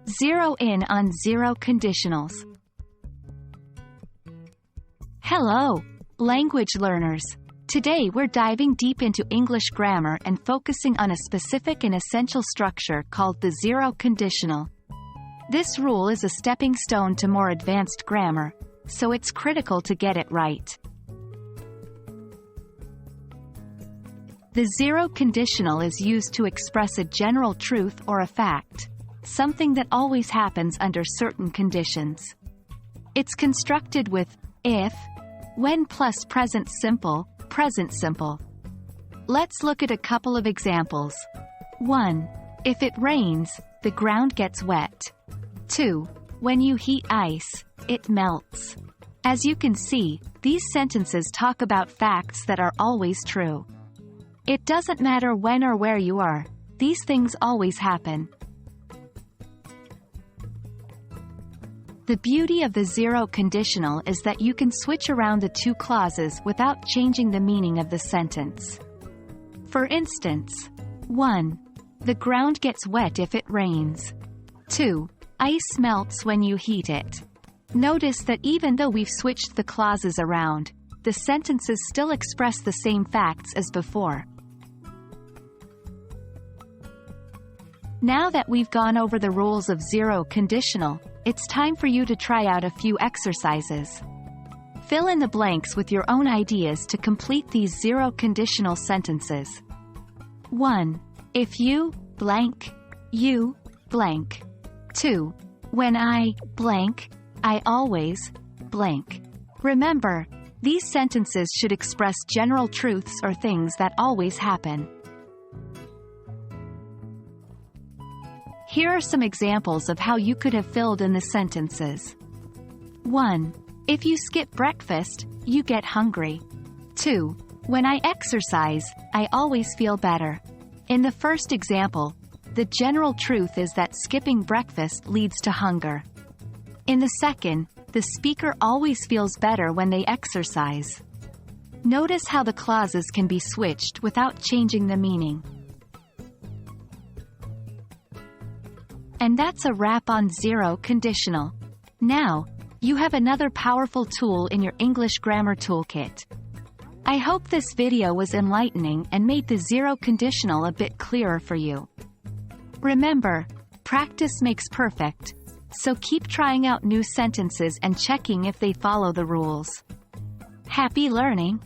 Zero in on zero conditionals. Hello, language learners. Today we're diving deep into English grammar and focusing on a specific and essential structure called the zero conditional. This rule is a stepping stone to more advanced grammar, so it's critical to get it right. The zero conditional is used to express a general truth or a fact, something that always happens under certain conditions. It's constructed with if, when plus present simple, present simple. Let's look at a couple of examples. 1. If it rains, the ground gets wet. 2. When you heat ice, it melts. As you can see, these sentences talk about facts that are always true. It doesn't matter when or where you are, these things always happen. The beauty of the zero conditional is that you can switch around the two clauses without changing the meaning of the sentence. For instance, 1. The ground gets wet if it rains. 2. Ice melts when you heat it. Notice that even though we've switched the clauses around, the sentences still express the same facts as before. Now that we've gone over the rules of zero conditional, it's time for you to try out a few exercises. Fill in the blanks with your own ideas to complete these zero conditional sentences. 1. If you, blank, you, blank. 2. When I, blank, I always, blank. Remember, these sentences should express general truths or things that always happen. Here are some examples of how you could have filled in the sentences. 1. If you skip breakfast, you get hungry. 2. When I exercise, I always feel better. In the first example, the general truth is that skipping breakfast leads to hunger. In the second, the speaker always feels better when they exercise. Notice how the clauses can be switched without changing the meaning. And that's a wrap on zero conditional. Now, you have another powerful tool in your English grammar toolkit. I hope this video was enlightening and made the zero conditional a bit clearer for you. Remember, practice makes perfect, so keep trying out new sentences and checking if they follow the rules. Happy learning!